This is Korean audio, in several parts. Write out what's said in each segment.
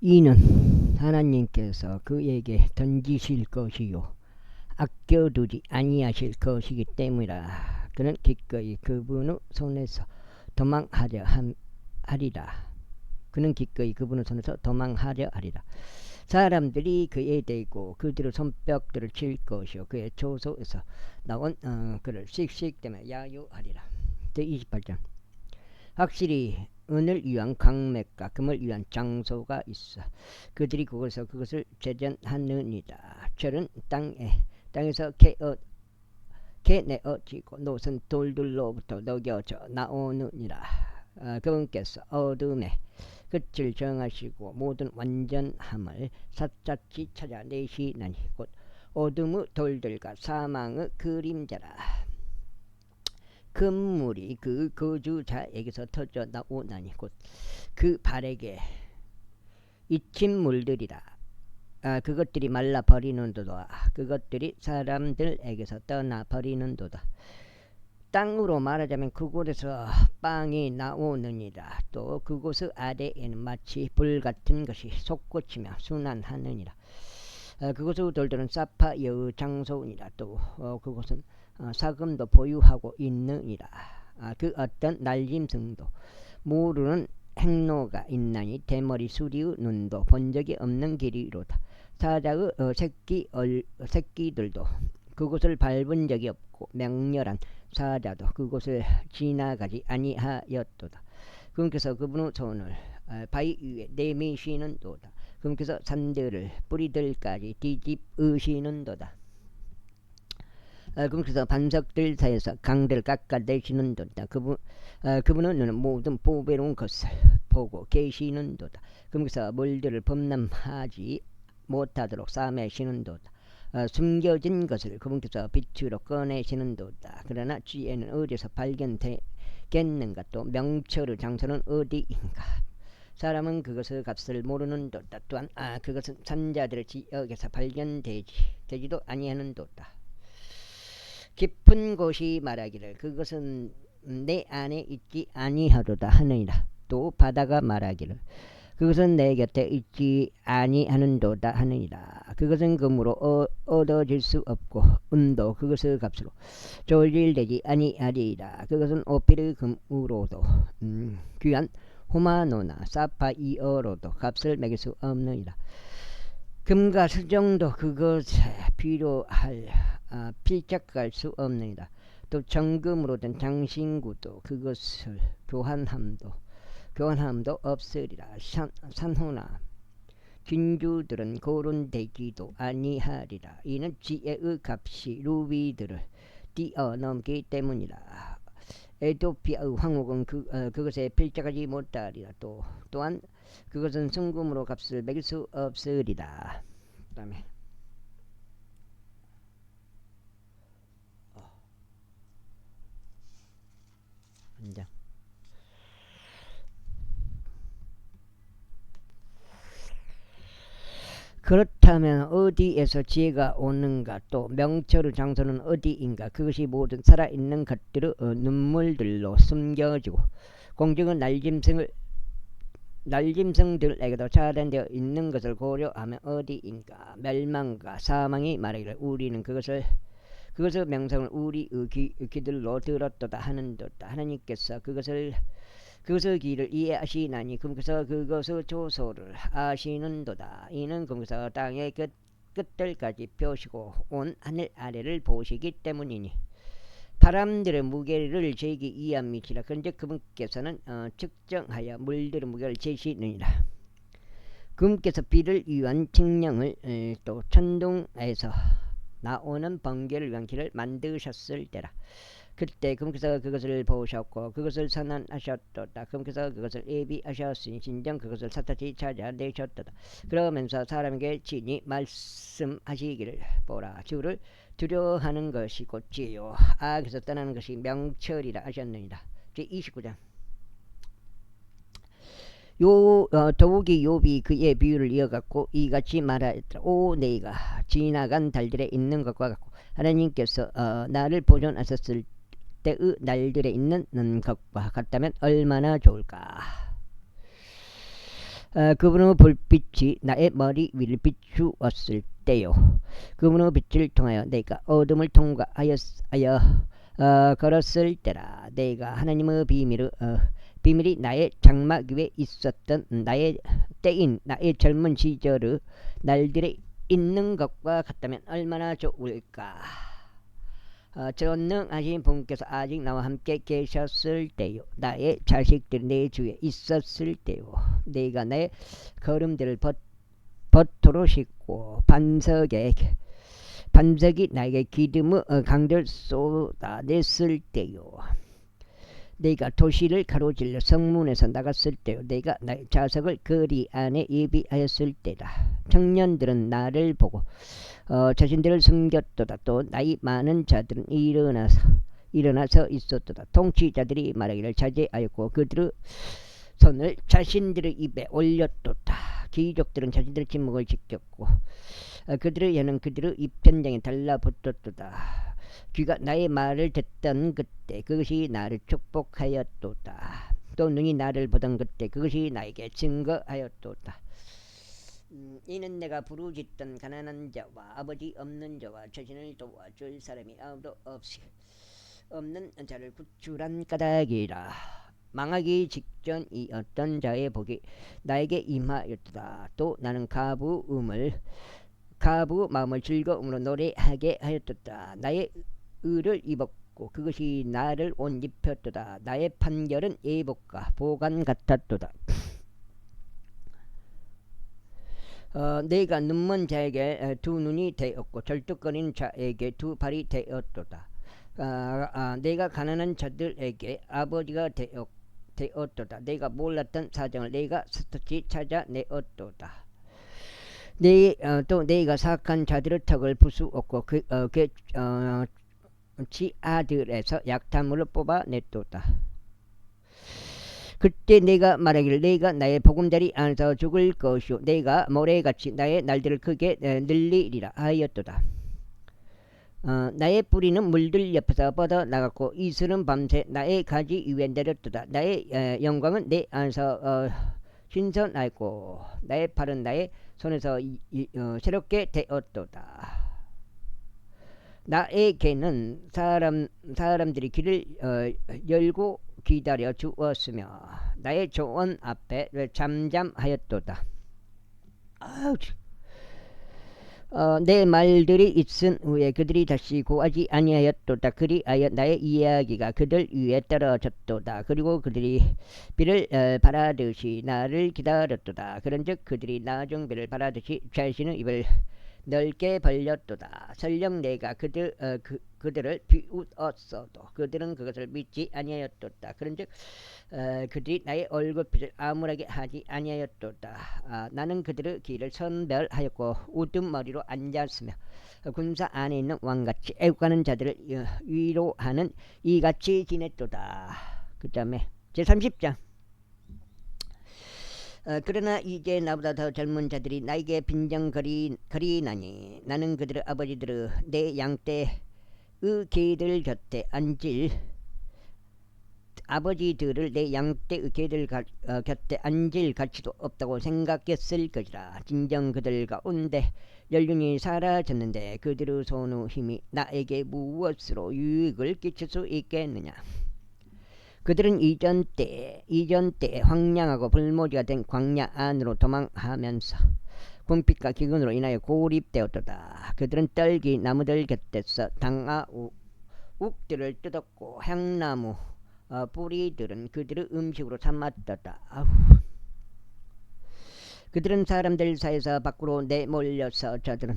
이는 하나님께서 그에게 던지실 것이요 아껴두지 아니하실 것이기 때문이라. 그는 기꺼이 그분의 손에서 도망하려 하리라. 그는 기꺼이 그분의 손에서 도망하려 하리라. 사람들이 그에 대고 그들의 손뼉들을 칠 것이요 그의 조소에서 나온 그를 씩씩대며 야유하리라. 제28장. 확실히 은을 위한 강맥과 금을 위한 장소가 있어 그들이 그것을 제전하느니라. 철은 땅에서 캐내어지고 노선 돌들로부터 녹여져 나오느니라. 그분께서 어둠의 끝을 정하시고 모든 완전함을 샅샅이 찾아내시나니 곧 어둠의 돌들과 사망의 그림자라. 금물이 그 거주자에게서 터져 나오나니 곧 그 발에게 잊힌 물들이라. 그것들이 말라버리는도다. 그것들이 사람들에게서 떠나버리는도다. 땅으로 말하자면 그곳에서 빵이 나오느니라. 또 그곳의 아래에는 마치 불같은 것이 솟구치며 순환하느니라. 그곳의 돌들은 사파여의 장소니라. 또 그곳은 사금도 보유하고 있느니라. 그 어떤 날짐승도 모르는 행로가 있나니 대머리 수리의 눈도 본 적이 없는 길이로다. 사자의 새끼들도 그곳을 밟은 적이 없고 맹렬한 사자도 그곳을 지나가지 아니하였도다. 그분께서 그분의 손을 바위 위에 내미시는도다. 그분께서 산들을 뿌리들까지 뒤집으시는도다. 그분께서 반석들 사이에서 강들을 깎아내시는도다. 그분은 눈은 모든 보배로운 것을 보고 계시는도다. 그분께서 물들을 범람하지 못하도록 싸매시는도다. 숨겨진 것을 그분께서 빛으로 꺼내시는도다. 그러나 지혜는 어디서 발견되겠는가? 또 명철의 장소는 어디인가? 사람은 그것의 값을 모르는도다. 또한 그것은 산자들의 지역에서 발견되지도 아니하는도다. 깊은 곳이 말하기를 그것은 내 안에 있지 아니하도다 하느니라. 또 바다가 말하기를 그것은 내 곁에 있지 아니하는도다 하느니라. 그것은 금으로 얻어질 수 없고 은도 그것의 값으로 조질되지 아니하리라. 그것은 오피르 금으로도 귀한 호마노나 사파이어로도 값을 매길 수 없느니라. 금과 수정도 그것에 필요할 필적할 수 없느니라. 또 정금으로 된 장신구도 그것을 교환함도 없으리라. 산호나 진주들은 거론되기도 아니하리라. 이는 지혜의 값이 루비들을 뛰어넘기 때문이라. 에도피아의 황옥은 그것에 필적하지 못하리라. 또한 그것은 순금으로 값을 매길 수 없으리라. 그 다음에 한장. 그렇다면 어디에서 지혜가 오는가? 또 명철의 장소는 어디인가? 그것이 모든 살아있는 것들의 눈물들로 숨겨지고 공중은 날짐승들에게도 차단되어 있는 것을 고려하면 어디인가? 멸망과 사망이 말하기를 우리는 그것의 명성을 우리의 귀들로 들었도다 하는도다. 하나님께서 그것의 길을 이해하시나니 그분께서 그것의 조소를 아시는도다. 이는 그분께서 땅의 끝들까지 펴시고 온 하늘 아래를 보시기 때문이니 바람들의 무게를 재기 이함이시라. 그런데 그분께서는 측정하여 물들의 무게를 재시느니라. 그분께서 비를 위한 칙령을 또 천둥에서 나오는 번개를 위한 길을 만드셨을 때라. 그때 그분께서 그것을 보셨고 그것을 선언하셨도다. 그분께서 그것을 예비하셨으니 진정 그것을 샅샅이 찾아내셨도다. 그러면서 사람에게 친히 말씀하시기를 보라. 주를 두려워하는 것이 곧 지혜요 악에서 떠나는 것이 명철이라 하셨느니라. 제29장. 더욱이 욥이 그의 비유를 이어갖고 이같이 말하였더라. 오 내가 지나간 달들에 있는 것과 같고 하나님께서 나를 보존하셨을 때의 날들에 있는 것과 같다면 얼마나 좋을까. 그분의 불빛이 나의 머리 위를 비추었을 때요. 그분의 빛을 통하여 내가 어둠을 통과하여 걸었을 때라. 내가 하나님의 비밀이 나의 장막 위에 있었던 나의 때인 나의 젊은 시절의 날들에 있는 것과 같다면 얼마나 좋을까. 전능하신 분께서 아직 나와 함께 계셨을 때요. 나의 자식들이 내 주위에 있었을 때요. 내가 나의 걸음들을 버터로 싣고 반석이 나에게 기름의 강들 쏟아냈을 때요. 내가 도시를 가로질러 성문에서 나갔을 때요. 내가 나의 좌석을 거리 안에 예비하였을 때다. 청년들은 나를 보고 자신들을 숨겼도다. 또 나이 많은 자들은 일어나서 있었도다. 통치자들이 말하기를 자제하였고 그들의 손을 자신들의 입에 올렸도다. 귀족들은 자신들의 침묵을 지켰고 그들의 혀는 그들의 입천장에 달라붙었도다. 귀가 나의 말을 듣던 그때 그것이 나를 축복하였도다. 또 눈이 나를 보던 그때 그것이 나에게 증거하였도다. 이는 내가 부르짖던 가난한 자와 아버지 없는 자와 자신을 도와줄 사람이 아무도 없는 자를 구출한 까닭이라. 망하기 직전이었던 자의 복이 나에게 임하였도다. 또 나는 가부 마음을 즐거움으로 노래하게 하였도다. 나의 의를 입었고 그것이 나를 옷 입혔도다. 나의 판결은 예복과 보관 같았도다. 내가 눈먼 자에게 두 눈이 되었고 절뚝거리는 자에게 두 발이 되었도다. 내가 가난한 자들에게 아버지가 되었도다. 내가 몰랐던 사정을 내가 스스로 찾아내었도다. 또 내가 사악한 자들의 턱을 부수었고 지 아들에서 약탈물을 뽑아냈도다. 그때 내가 말하기를 내가 나의 보금자리 안에서 죽을 것이요 내가 모래같이 나의 날들을 크게 늘리리라 하였도다. 나의 뿌리는 물들 옆에서 뻗어나갔고 이슬은 밤새 나의 가지 위에 내렸도다. 나의 영광은 내 안에서 신선하였고 나의 팔은 나의 손에서 새롭게 되었도다. 나에게는 사람들이 길을 열고 기다려 주었으며 나의 조언 앞에 잠잠하였도다. 내 말들이 있은 후에 그들이 다시 고하지 아니하였도다. 그리하여 나의 이야기가 그들 위에 떨어졌도다. 그리고 그들이 비를 바라듯이 나를 기다렸도다. 그런즉 그들이 나중비를 바라듯이 자신의 입을 넓게 벌렸도다. 설령 내가 그들을 비웃었어도 그들은 그것을 믿지 아니하였도다. 그런즉 그들이 나의 얼굴빛을 암울하게 하지 아니하였도다. 나는 그들의 길을 선별하였고 우두머리로 앉았으며 군사 안에 있는 왕같이 애국하는 자들을 위로하는 이같이 지냈도다. 그 다음에 제30장. 그러나 이제 나보다 더 젊은 자들이 나에게 빈정거리나니 나는 그들의 아버지들의 내 양떼의 개들 곁에 아버지들을 내 양떼의 개들 곁에 앉을 가치도 없다고 생각했을 것이라. 진정 그들 가운데 연륜이 사라졌는데 그들의 손의 힘이 나에게 무엇으로 유익을 끼칠 수 있겠느냐. 그들은 이전 때에 황량하고 불모지가 된 광야 안으로 도망하면서 궁핍과 기근으로 인하여 고립되었도다. 그들은 떨기 나무들 곁에서 당아욱들을 뜯었고 향나무 뿌리들은 그들의 음식으로 삼았도다. 그들은 사람들 사이에서 밖으로 내몰려서 저들은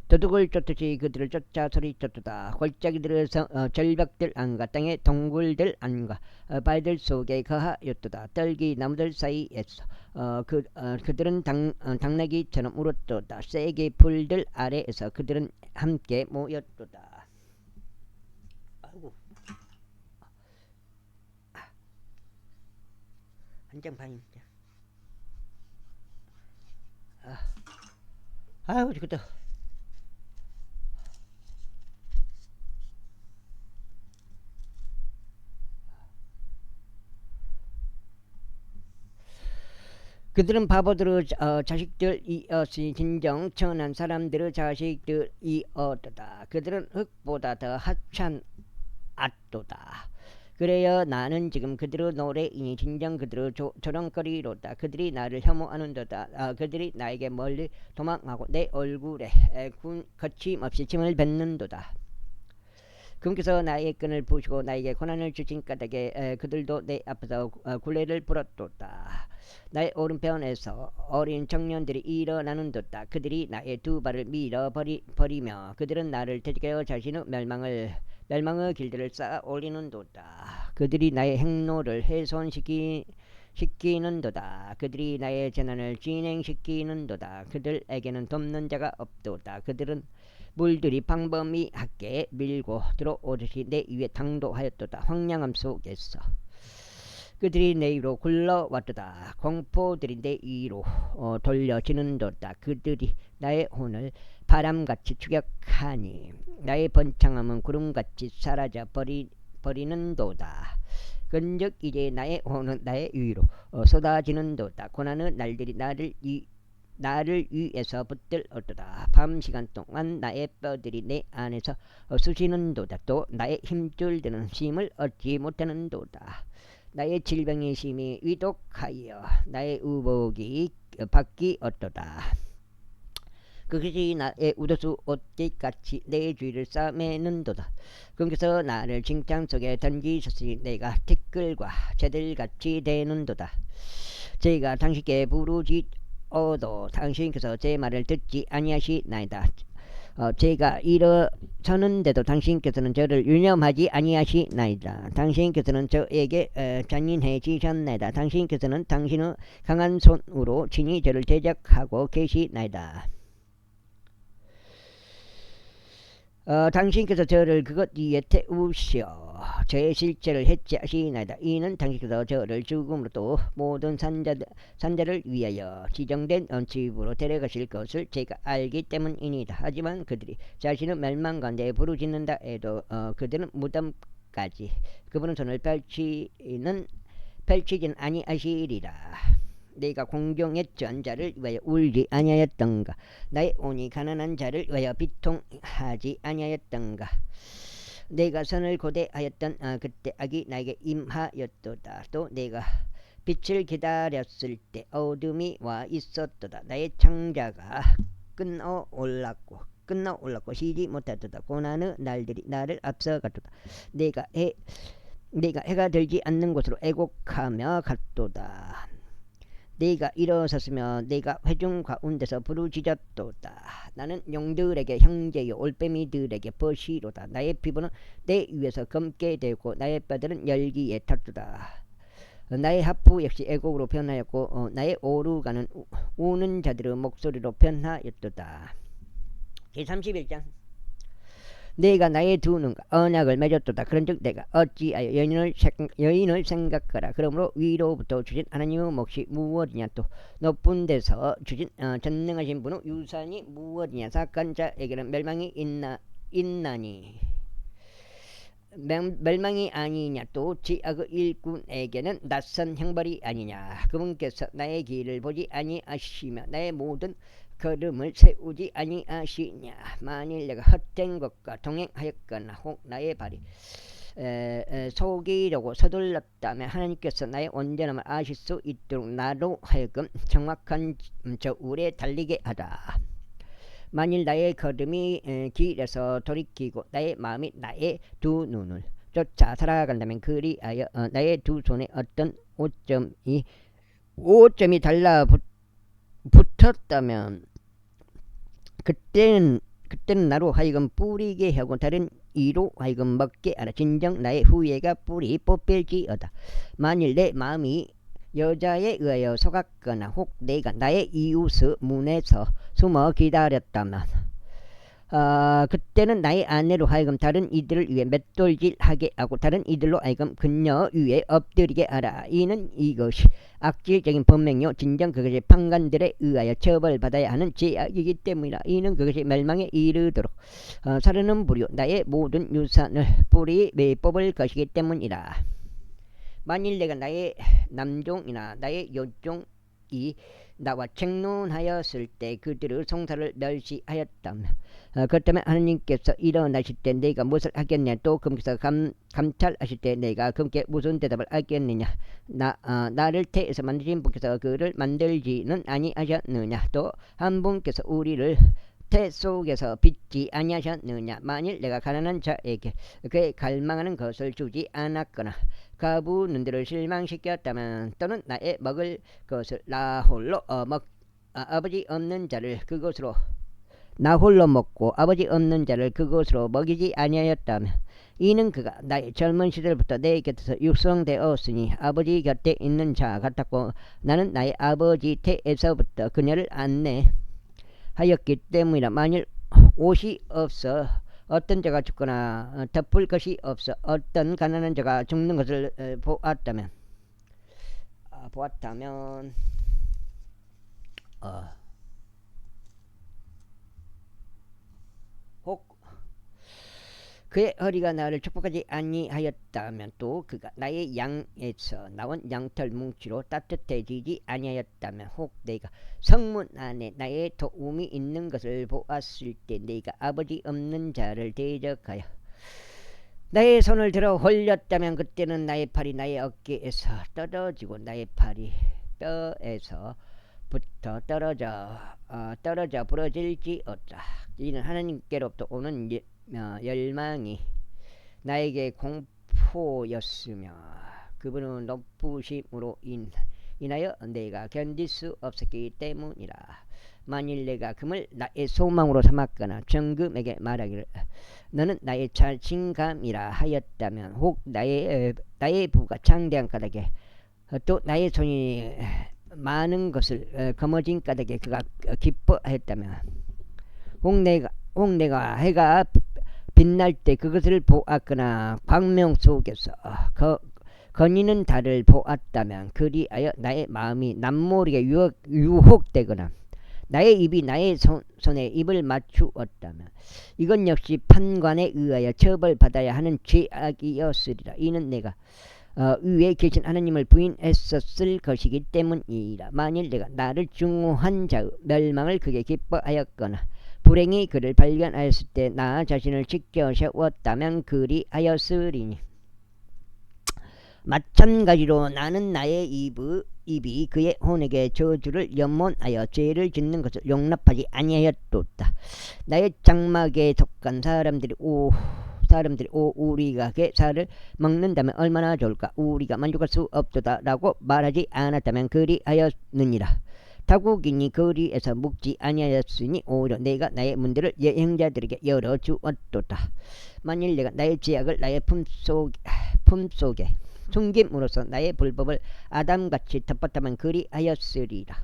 도둑을 쫓듯이 그들을 쫓아 소리쳤도다. 골짜기들의 절벽들 안과 땅의 동굴들 안과 바위들 속에 거하였도다. 떨기 나무들 사이에서 그들은 당나귀처럼 울었도다. 세게 풀들 아래에서 그들은 함께 모였도다. 아이고. 한장 반입니다. 아유 죽겠다. 그들은 바보들의 자식들이었으니 진정 천한 사람들의 자식들이었도다. 그들은 흙보다 더 하찮았도다. 그래야 나는 지금 그들의 노래이니 진정 그들의 조롱거리로다. 그들이 나를 혐오하는도다. 그들이 나에게 멀리 도망하고 내 얼굴에 거침없이 침을 뱉는도다. 그분께서 나의 끈을 부시고 나에게 고난을 주신 까닭에 그들도 내 앞에서 굴레를 불었도다. 나의 오른편에서 어린 청년들이 일어나는도다. 그들이 나의 두 발을 밀어버리며 그들은 나를 대적하여 자신의 멸망의 길들을 쌓아 올리는도다. 그들이 나의 행로를 훼손시키는도다. 그들이 나의 재난을 진행시키는도다. 그들에게는 돕는 자가 없도다. 그들은 물들이 방범이하게 밀고 들어오듯이 내 위에 당도하였도다. 황량함 속에서 그들이 내 위로 굴러왔도다. 공포들이 내 위로 돌려지는도다. 그들이 나의 혼을 바람같이 추격하니 나의 번창함은 구름같이 사라져 버리는도다. 근즉 이제 나의 혼은 나의 위로 쏟아지는도다. 고난의 날들이 나를 위에서 붙들었도다. 밤 시간 동안 나의 뼈들이 내 안에서 쑤시는도다. 또 나의 힘줄들은 쉼을 얻지 못하는도다. 나의 질병의 심이 위독하여 나의 의복이 바뀌었도다. 그것이 나의 우두수 옷깃같이 내 주위를 싸매는도다. 그께서 나를 징창 속에 던지셨으니 내가 티끌과 새들같이 되는도다. 제가 당신께 부르짖어도 당신께서 제 말을 듣지 아니하시나이다. 제가 일어서는데도 당신께서는 저를 유념하지 아니하시나이다. 당신께서는 저에게 잔인해지셨나이다. 당신께서는 당신의 강한 손으로 친히 저를 대적하고 계시나이다. 당신께서 저를 그것 위에 태우시어 저의 실체를 해체하시나이다. 이는 당신께서 저를 죽음으로 또 모든 산자를 위하여 지정된 집으로 데려가실 것을 제가 알기 때문이니다. 하지만 그들이 자신의 멸망 가운데 부르짖는다 해도 그들은 무덤까지 그분은 손을 펼치진 아니하시리라. 내가 공경했던 자를 위하여 울지 아니하였던가. 나의 온이 가난한 자를 위하여 비통하지 아니하였던가. 내가 선을 고대하였던 그때 악이 나에게 임하였도다. 또 내가 빛을 기다렸을 때 어둠이 와 있었도다. 나의 창자가 끊어 올랐고 쉬지 못하도다. 고난의 날들이 나를 앞서갔도다. 내가 해가 들지 않는 곳으로 애곡하며 갔도다. 내가 일어섰으며 내가 회중 가운데서 부르짖었도다. 나는 용들에게 형제요 올빼미들에게 벗이로다. 나의 피부는 내 위에서 검게 되고 나의 뼈들은 열기에 탔도다. 나의 하프 역시 애곡으로 변하였고 나의 오르가는 우는 자들의 목소리로 변하였도다. 제31장 내가 나의 두 눈과 언약을 맺었도다. 그런즉 내가 어찌하여 여인을 생각하라. 그러므로 위로부터 주신 하나님의 몫이 무엇이냐. 또 높은 데서 주신 전능하신 분의 유산이 무엇이냐. 사건자에게는 멸망이 있나니 멸망이 아니냐. 또 지악의 일꾼에게는 낯선 형벌이 아니냐. 그분께서 나의 길을 보지 아니하시며 나의 모든 걸음을 세우지 아니하시냐. 만일 내가 헛된 것과 동행하였거나 혹 나의 발이 속이려고 서둘렀다면 하나님께서 나의 온전함을 아실 수 있도록 나로 하여금 정확한 저울에 달리게 하라. 만일 나의 걸음이 길에서 돌이키고 나의 마음이 나의 두 눈을 쫓아 살아간다면 그리하여 나의 두 손에 어떤 오점이 달라붙었다면 그때는 나로 하여금 뿌리게 하고 다른 이로 하여금 먹게 하라. 진정 나의 후예가 뿌리 뽑힐지어다. 만일 내 마음이 여자에 의하여 속았거나 혹 내가 나의 이웃의 문에서 숨어 기다렸다면 그때는 나의 아내로 하여금 다른 이들을 위해 맷돌질하게 하고 다른 이들로 하여금 그녀 위에 엎드리게 하라. 이는 이것이 악질적인 범행이요 진정 그것이 판관들에 의하여 처벌받아야 하는 죄악이기 때문이라. 이는 그것이 멸망에 이르도록 사르는 불이요 나의 모든 유산을 뿌리 뽑을 것이기 때문이라. 만일 내가 나의 남종이나 나의 여종 이 나와 책론하였을 때 그들의 송사를 멸시하였다며 그렇다면 하나님께서 일어나실 때 내가 무엇을 하겠냐 또 그분께서 감찰하실 때 내가 그분께 무슨 대답을 하겠느냐 나를 태에서 만드신 분께서 그를 만들지는 아니하셨느냐 또 한 분께서 우리를 태 속에서 빚지 아니하셨느냐 만일 내가 가난한 자에게 그의 갈망하는 것을 주지 않았거나 가부는들을 실망시켰다면 또는 나의 먹을 것을 나 홀로 아버지 없는 자를 그것으로 나 홀로 먹고 아버지 없는 자를 그것으로 먹이지 아니하였다면 이는 그가 나의 젊은 시절부터 내 곁에서 육성되었으니 아버지 곁에 있는 자 같았고 나는 나의 아버지 태에서부터 그녀를 안내하였기 때문이라. 만일 옷이 없어 어떤 자가 죽거나 덮을 것이 없어 어떤 가난한 자가 죽는 것을 보았다면 혹 그의 허리가 나를 축복하지 아니하였다면 또 그가 나의 양에서 나온 양털 뭉치로 따뜻해지지 아니하였다면 혹 내가 성문 안에 나의 도움이 있는 것을 보았을 때 내가 아버지 없는 자를 대적하여 나의 손을 들어 홀렸다면 그때는 나의 팔이 나의 어깨에서 떨어지고 나의 팔이 뼈에서부터 떨어져 부러질지어다. 이는 하나님께로부터 오는 열망이 나에게 공포였으며 그분은 높으심으로 인하여 내가 견딜 수 없었기 때문이라. 만일 내가 금을 나의 소망으로 삼았거나 정금에게 말하기를 너는 나의 자신감이라 하였다면 혹 나의 부가 창대한 까닭에 또 나의 손이 많은 것을 거머쥔 까닭에 그가 기뻐하였다면 혹 내가 해가 빛날 때 그것을 보았거나 광명 속에서 거니는 달을 보았다면 그리하여 나의 마음이 남모르게 유혹되거나 나의 입이 나의 손에 입을 맞추었다면 이건 역시 판관에 의하여 처벌받아야 하는 죄악이었으리라. 이는 내가 위에 계신 하나님을 부인했었을 것이기 때문이라. 만일 내가 나를 증오한 자의 멸망을 크게 기뻐하였거나 불행히 그를 발견하였을 때 나 자신을 지켜 세웠다면 그리하였으리니 마찬가지로 나는 나의 입이 그의 혼에게 저주를 염원하여 죄를 짓는 것을 용납하지 아니하였도다. 나의 장막에 속한 사람들이 우리가 그 살을 먹는다면 얼마나 좋을까. 우리가 만족할 수 없도다 라고 말하지 않았다면 그리하였느니라. 타국인이 거리에서 묵지 아니하였으니 오히려 내가 나의 문들을 여행자들에게 열어주었도다. 만일 내가 나의 죄악을 나의 품속에 숨김으로써 나의 불법을 아담같이 덮었다면 그리하였으리라.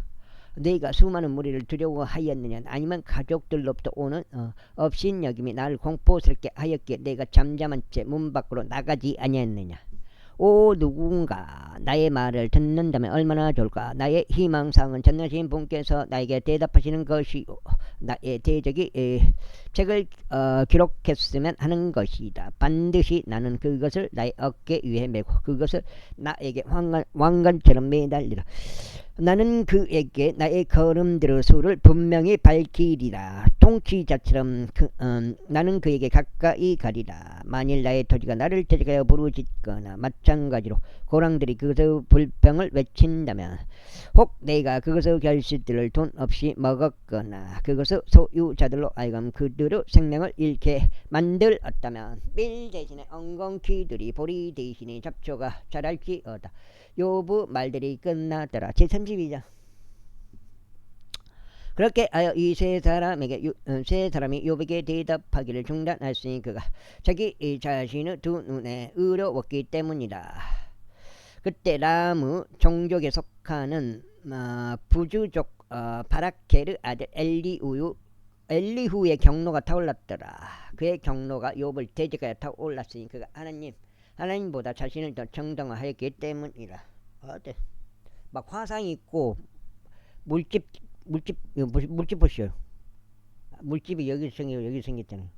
네가 수많은 무리를 두려워하였느냐 아니면 가족들로부터 오는 업신여김이 나를 공포스럽게 하였기에 내가 잠잠한 채 문 밖으로 나가지 아니했느냐. 오 누군가 나의 말을 듣는다면 얼마나 좋을까. 나의 희망사항은 전능하신 분께서 나에게 대답하시는 것이요 나의 대적이 책을 기록했으면 하는 것이다. 반드시 나는 그것을 나의 어깨 위에 메고 그것을 나에게 왕관처럼 매달리라. 나는 그에게 나의 걸음들의 수를 분명히 밝히리라. 통치자처럼 나는 그에게 가까이 가리라. 만일 나의 토지가 나를 대적하여 부르짖거나 마찬가지로 고랑들이 그것의 불평을 외친다면 혹 내가 그것의 결실들을 돈 없이 먹었거나 그것의 소유자들로 하여금 그들의 생명을 잃게 만들었다면 밀 대신에 엉겅퀴들이 보리 대신에 잡초가 자랄지어다. 요부 말들이 끝났더라. 제32장. 그렇게 하여 이 세 사람이 욥에게 대답하기를 중단하였으니 그가 자기 자신의 두 눈에 의로웠기 때문이다. 그때 람의 종족에 속하는 부주족 바라케르 아들 엘리후의 경로가 타올랐더라. 그의 경로가 욥을 대적하여 타올랐으니 그가 하나님보다 자신을 더 정당화하였기 때문이라. 막 화상이 있고 물집 보시오. 물집이 여기 생겼잖아요.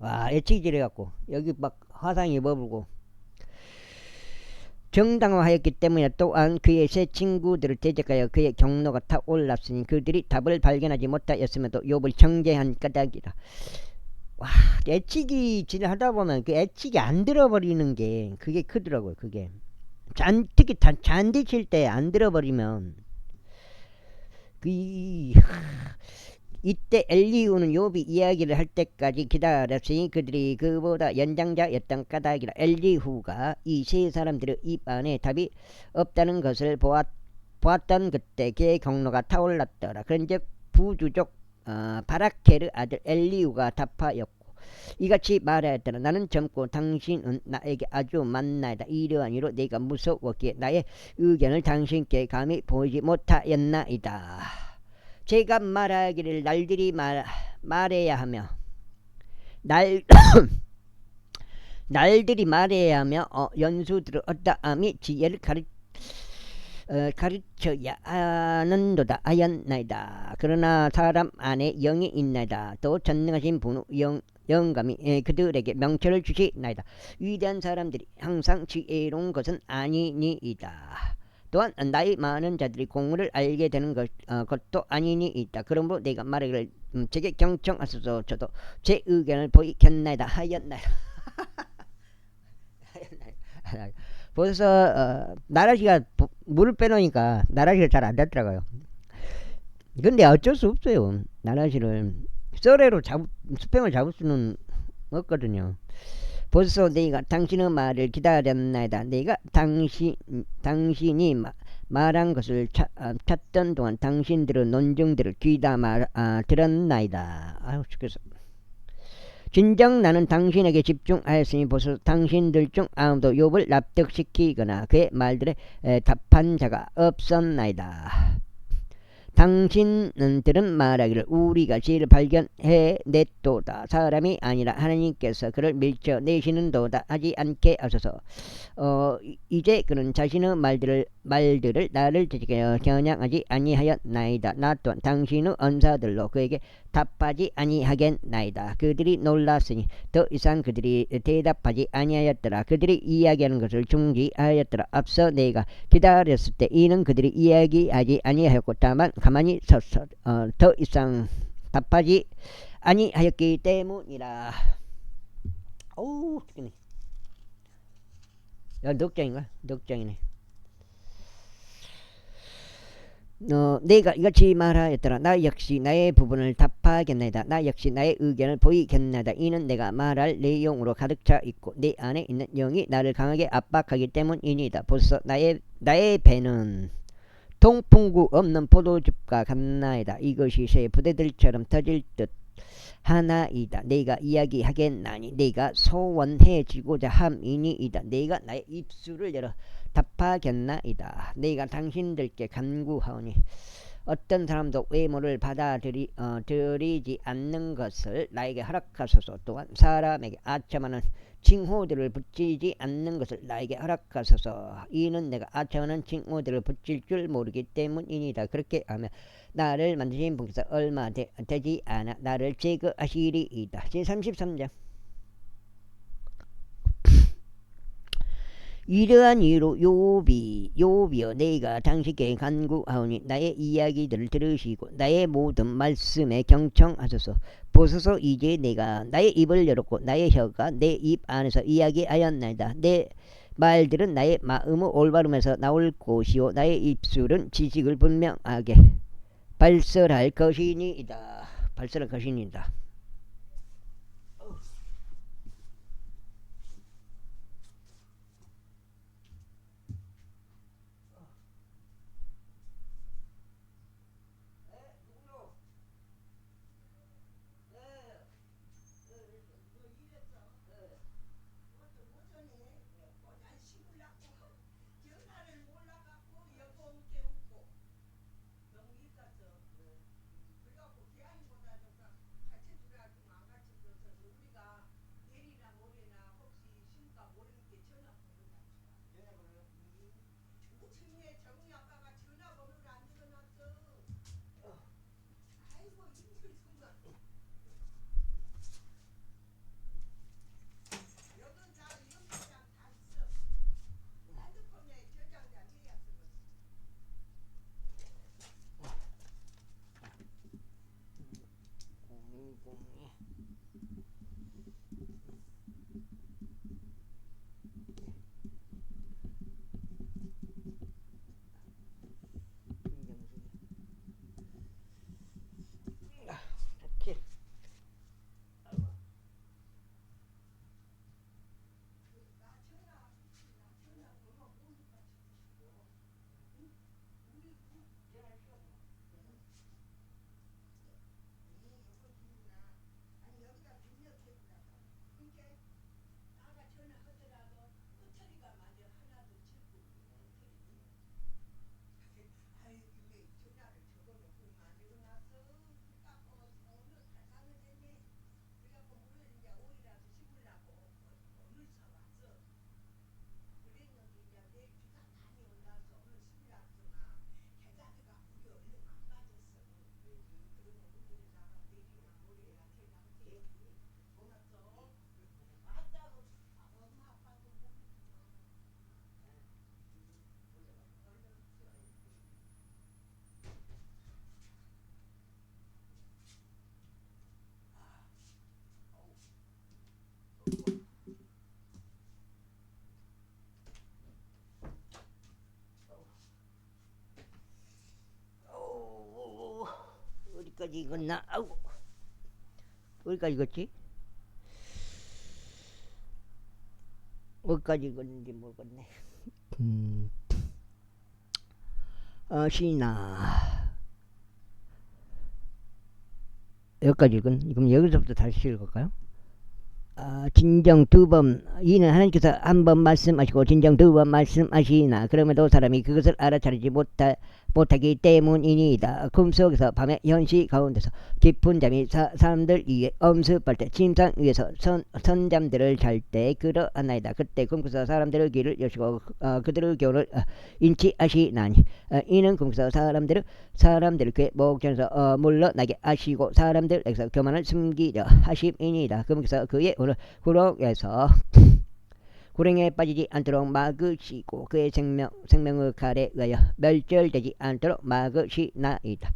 와 애치기질 해갖고 여기 막 화상이 머물고 정당화하였기 때문에 또한 그의 세 친구들을 대적하여 그의 경로가 타올랐으니 그들이 답을 발견하지 못하였음에도 욥을 정죄한 까닭이라. 와, 애치기 진하다 보면 그 애치기 안 들어버리는 게 그게 크더라고요. 그게 특히 잔디 칠 때 안 들어버리면 그 이때 엘리후는 욥이 이야기를 할 때까지 기다렸으니 그들이 그보다 연장자였던 까닭이라. 엘리후가 이 세 사람들의 입 안에 답이 없다는 것을 보았던 그때 그의 경로가 타올랐더라. 그런즉 부주족 바라케르 아들 엘리후가 답하였고 이같이 말하였더라. 나는 젊고 당신은 나에게 아주 만나이다. 이러한 이로 내가 무서웠기에 나의 의견을 당신께 감히 보이지 못하였나이다. 제가 말하기를 날들이 말해야 하며 날들이 말해야 하며 연수들을 얻다함이 지혜를 가르쳐야 하는도다 하였나이다. 그러나 사람 안에 영이 있나이다. 또 전능하신 분의 영감이 그들에게 명철을 주시나이다. 위대한 사람들이 항상 지혜로운 것은 아니니이다. 또한 나이 많은 자들이 공을 알게 되는 것도 아니니이다. 그러므로 내가 말하기를 제게 경청하소서. 저도 제 의견을 보이겠나이다 하였나이다. 벌써 나라시가 물을 빼놓으니까 나라시가 잘 안 됐더라고요. 근데 어쩔 수 없어요. 나라시를 썰애로 수평을 잡을 수는 없거든요. 벌써 내가 당신의 말을 기다렸나이다. 내가 당신이 말한 것을 찾던 동안 당신들의 논증들을 귀다 들었나이다. 아유 죽겠어. 진정 나는 당신에게 집중하였으니 벌써 당신들 중 아무도 욥을 납득시키거나 그의 말들에 답한 자가 없었나이다. 당신들은 말하기를 우리가 지혜를 발견해냈도다. 사람이 아니라 하나님께서 그를 밀쳐내시는도다 하지 않게 하소서. 이제 그는 자신의 말들을 나를 대적하여 겨냥하지 아니하였나이다. 나 또한 당신의 언사들로 그에게 답하지 아니하겠나이다. 그들이 놀랐으니 더 이상 그들이 대답하지 아니하였더라. 그들이 이야기하는 것을 중지하였더라. 앞서 내가 기다렸을 때 이는 그들이 이야기하지 아니하였고 다만 가만히 섰어 더 이상 답하지 아니하였기 때문이라. 어우 죽겠네. 야, 넉장인가? 넉장이네. 내가 이같이 말하였더라. 나 역시 나의 부분을 답하겠나이다. 나 역시 나의 의견을 보이겠나이다. 이는 내가 말할 내용으로 가득 차 있고 내 안에 있는 영이 나를 강하게 압박하기 때문이니다. 벌써 나의 배는 통풍구 없는 포도즙과 같나이다. 이것이 새 부대들처럼 터질 듯 하나이다. 내가 이야기하겠나니 내가 소원해지고자 함이니이다. 내가 나의 입술을 열어 답하겠나이다. 내가 당신들께 간구하오니 어떤 사람도 외모를 받아들이지 않는 것을 나에게 허락하소서. 또한 사람에게 아첨하는 칭호들을 붙이지 않는 것을 나에게 허락하소서. 이는 내가 아첨하는 칭호들을 붙일 줄 모르기 때문이니다. 그렇게 하면 나를 만드신 분께서 얼마 되지 않아 나를 제거하시리이다. 제33장. 이러한 이유로 욥이여 내가 당신께 간구하오니 나의 이야기들을 들으시고 나의 모든 말씀에 경청하소서. 보소서 이제 내가 나의 입을 열었고 나의 혀가 내 입 안에서 이야기하였나이다. 내 말들은 나의 마음의 올바름에서 나올 것이요 나의 입술은 지식을 분명하게 발설할 것이니이다. 발설할 것이니이다. 어디까지 읽었나? 아우, 어디까지 읽었지? 어디까지 읽었는지 모르겠네. 시나 여기까지 읽은. 그럼 여기서부터 다시 읽을까요? 진정 두 번, 이는 하나님께서 한 번 말씀하시고 진정 두 번 말씀하시나 그럼에도 사람이 그것을 알아차리지 못하기 때문이니이다. 꿈속에서 밤의 현시 가운데서 깊은 잠이 사람들 위에 엄습할 때 침상 위에서 선잠들을 잘 때 그러하나이다. 그때 꿈에서 사람들의 귀를 여시고 그들의 교훈을 인치하시나니 이는 꿈에서 사람들을 그의 목전에서 물러나게 하시고 사람들에게서 교만을 숨기려 하심이니이다. 꿈에서 그의 오늘 구렁에 빠지지 않도록 막으시고 그의 생명의 칼에 의하여 멸절되지 않도록 막으시나이다.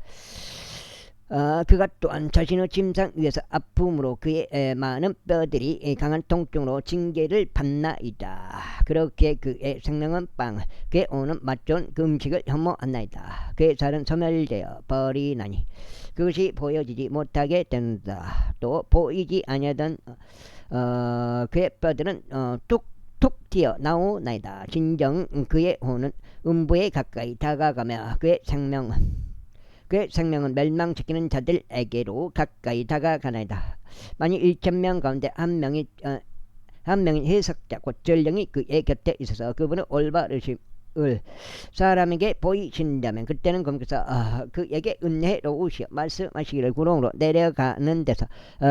그가 또한 자신의 침상 위에서 아픔으로 그의 많은 뼈들이 강한 통증으로 징계를 받나이다. 그렇게 그의 생명은 빵을 그의 오는 맛 좋은 그 음식을 혐오하나이다. 그의 살은 소멸되어 버리나니 그것이 보여지지 못하게 된다. 또 보이지 아니하던 그의 뼈들은 툭툭 튀어 나오나이다. 진정 그의 혼은 음부에 가까이 다가가며 그의 생명은 멸망시키는 자들에게로 가까이 다가가나이다. 만일 1,000명 가운데 한 명인 해석자 곧 전령이 그의 곁에 있어서 그분의 올바르심을 사람에게 보이신다면 그때는 검께서 그에게 은혜로우시어 말씀하시기를 구렁으로 내려가는 데서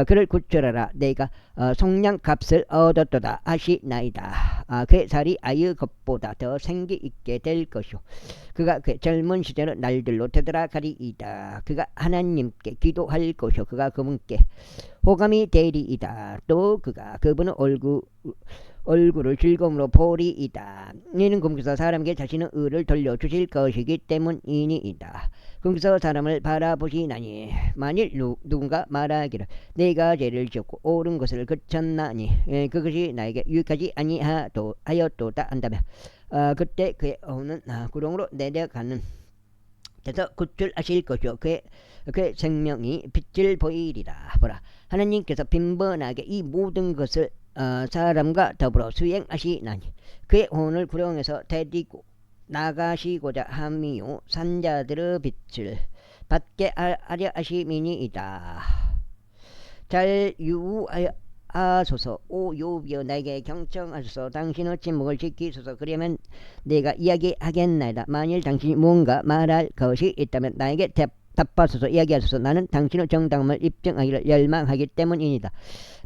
그를 구출하라. 내가 속량값을 얻었도다 하시나이다. 그의 살이 아이의 것보다 더 생기 있게 될 것이요 그가 그의 젊은 시절의 날들로 되돌아가리이다. 그가 하나님께 기도할 것이요 그가 그분께 호감이 되리이다. 또 그가 그분의 얼굴을 즐거움으로 보리이다. 이는 그분께서 사람에게 자신의 의를 돌려주실 것이기 때문이니이다. 그분께서 사람을 바라보시나니 만일 누군가 말하기를 내가 죄를 지었고 옳은 것을 그쳤나니 그것이 나에게 유익하지 아니하였도다 한다면 그때 그의 혼은 구렁으로 내려가는 데서 구출하실 것이요 그의 생명이 빛을 보이리라. 보라, 하나님께서 빈번하게 이 모든 것을 사람과 더불어 수행하시나니 그의 혼을 구렁에서 데리고 나가시고자 함이요 산자들의 빛을 받게 하려 하심이니이다. 잘 유하소서. 오 욥이여 나에게 경청하소서. 당신의 침묵을 지키소서. 그러면 내가 이야기하겠나이다. 만일 당신이 무언가 말할 것이 있다면 나에게 답하소서. 이야기하소서. 나는 당신의 정당함을 입증하기를 열망하기 때문이니다.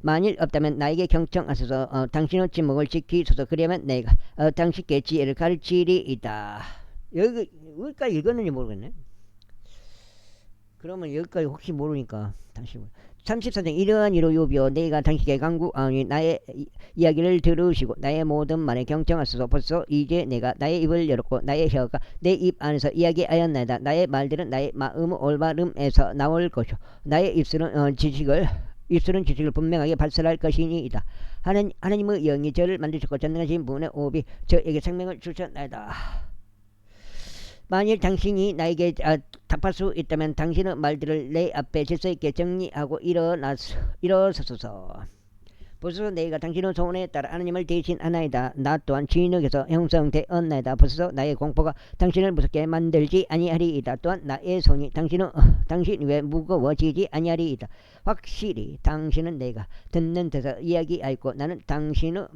만일 없다면 나에게 경청하소서. 당신의 침묵을 지키소서. 그러면 내가 당신께 지혜를 가르치리이다. 여기까지 읽었는지 모르겠네. 그러면 여기까지 혹시 모르니까 다시 34장 이러한 이로 욥이여 내가 당신께 간구하니 나의 이야기를 들으시고 나의 모든 말에 경청하소서. 벌써 이제 내가 나의 입을 열었고 나의 혀가 내 입 안에서 이야기하였나이다. 나의 말들은 나의 마음의 올바름에서 나올 것이요 나의 입술은 지식을 분명하게 발설할 것이니이다. 하나님의 영이 저를 만드셨고 전능하신 분의 호흡이 저에게 생명을 주셨나이다. 만일 당신이 나에게 답할 수 있다면 당신의 말들을 내 앞에 질서 있게 정리하고 일어서소서. 보소서 내가 당신의 소원에 따라 하나님을 대신하나이다. 나 또한 진흙에서 형성되었나이다. 보소서 나의 공포가 당신을 무섭게 만들지 아니하리이다. 또한 나의 손이 당신 위에 무거워지지 아니하리이다. 확실히 당신은 내가 듣는 데서 이야기하였고 나는 당신의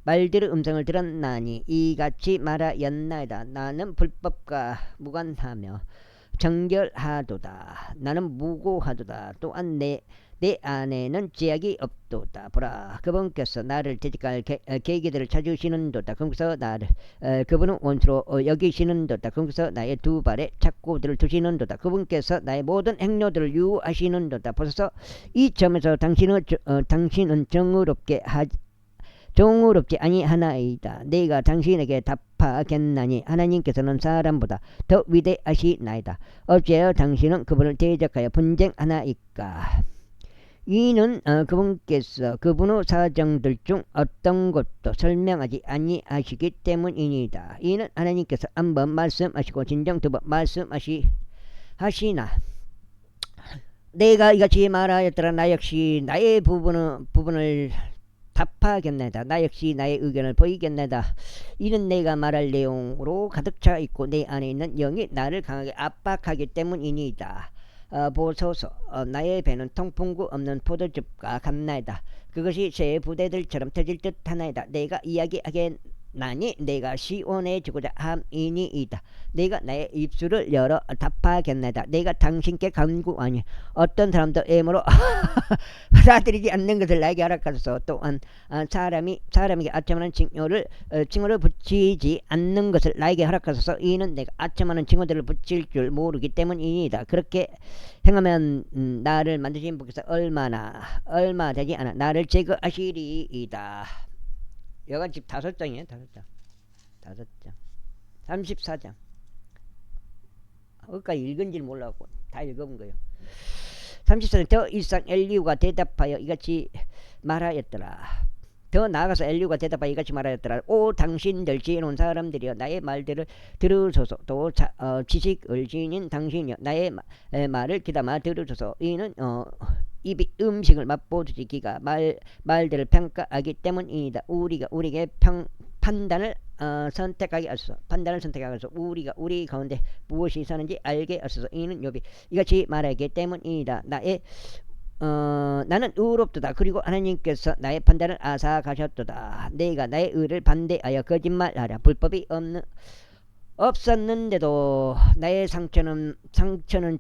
말들의 음성을 들었나니 이같이 말하였나이다. 나는 불법과 무관하며 정결하도다. 나는 무고하도다. 또한 내 안에는 제약이 없도다. 보라, 그분께서 나를 퇴직할 계기들을 찾으시는도다. 그분께서 나를 그분은 원수로 여기시는도다. 그분께서 나의 두 발에 착고들을 두시는도다. 그분께서 나의 모든 행로들을 유하시는도다. 벌써 이 점에서 당신은 정의롭지 아니하나이다. 내가 당신에게 답하겠나니 하나님께서는 사람보다 더 위대하시나이다. 어찌하여 당신은 그분을 대적하여 분쟁하나이까. 이는 그분께서 그분의 사정들 중 어떤 것도 설명하지 아니하시기 때문이니이다. 이는 하나님께서 한 번 말씀하시고 진정 두 번 하시나 내가 이같이 말하였더라. 나 역시 나의 부분을 답하겠나이다. 나 역시 나의 의견을 보이겠나이다. 이는 내가 말할 내용으로 가득 차 있고 내 안에 있는 영이 나를 강하게 압박하기 때문이니이다. 보소서 나의 배는 통풍구 없는 포도즙과 같나이다. 그것이 새 부대들처럼 터질 듯하나이다. 내가 이야기하겠나니 내가 시원해지고자 함이니이다. 내가 나의 입술을 열어 답하겠나이다. 내가 당신께 간구하니 어떤 사람도 애모로 받아들이지 않는 것을 나에게 허락하소서. 또한 사람에게 아첨하는 칭호를 붙이지 않는 것을 나에게 허락하소서. 이는 내가 아첨하는 칭호들을 붙일 줄 모르기 때문이다. 그렇게 행하면 나를 만드신 분께서 얼마 되지 않아 나를 제거하시리이다. 여가 지금 5장이에요. 5장 34장 어까지 읽은지 몰라고 다 읽어본 거예요. 34장 더 이상 엘리후가 대답하여 이같이 말하였더라. 더 나아가서 엘리후가 대답하여 이같이 말하였더라. 오 당신들 지혜로운 사람들이여 나의 말들을 들으소서. 또 지식을 지닌 당신이여 나의 말을 귀담아 들으소서. 이는 입이 음식을 맛보듯이 귀가 말들을 평가하기 때문이다. 우리에게 판단을 선택하게 하소서. 판단을 선택하게 하소서. 우리가 우리 가운데 무엇이 사는지 알게 하소서. 이는 욥이 이같이 말하기 때문이다. 나는 의롭도다. 그리고 하나님께서 나의 판단을 앗아가셨도다. 내가 나의 의를 반대하여 거짓말하랴. 불법이 없었는데도 나의 상처는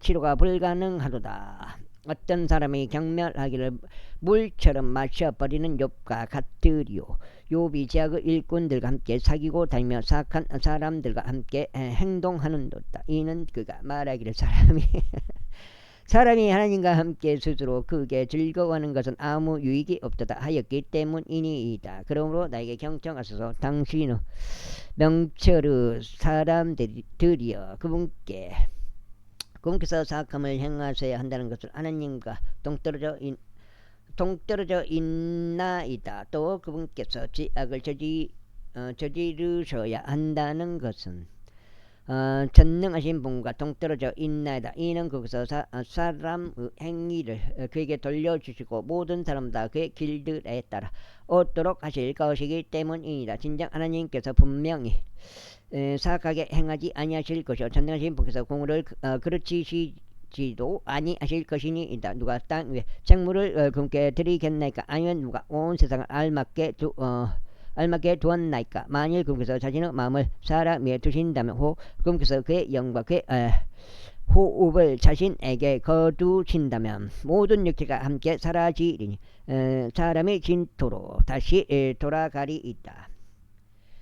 치료가 불가능하도다. 어떤 사람이 경멸하기를 물처럼 마셔버리는 욥과 같으리요. 욥이 제약의 일꾼들과 함께 사귀고 다니며 사악한 사람들과 함께 행동하는도다. 이는 그가 말하기를 사람이 하나님과 함께 스스로 크게 즐거워하는 것은 아무 유익이 없도다 하였기 때문이니이다. 그러므로 나에게 경청하소서. 당신의 명철의 사람들이여 그분께서 사악함을 행하셔야 한다는 것을 하나님과 동떨어져 있나이다. 또 그분께서 죄악을 저지르셔야 한다는 것은 전능하신 분과 동떨어져 있나이다. 이는 거기서 사람의 행위를 그에게 돌려주시고 모든 사람 다 그의 길들에 따라 얻도록 하실 것이기 때문이다. 진정 하나님께서 분명히 사악하게 행하지 아니하실 것이요 전능하신 분께서 공의를 그르치시지도 아니하실 것이니이다. 누가 땅 위에 생물을 그분께 드리겠나이까? 아니면 누가 온 세상을 알맞게 두었나이까? 만일 그분께서 자신의 마음을 사람 위에 두신다면 그분께서 그의 영과 그의 호흡을 자신에게 거두신다면 모든 육체가 함께 사라지리니 사람의 진토로 다시 돌아가리이다.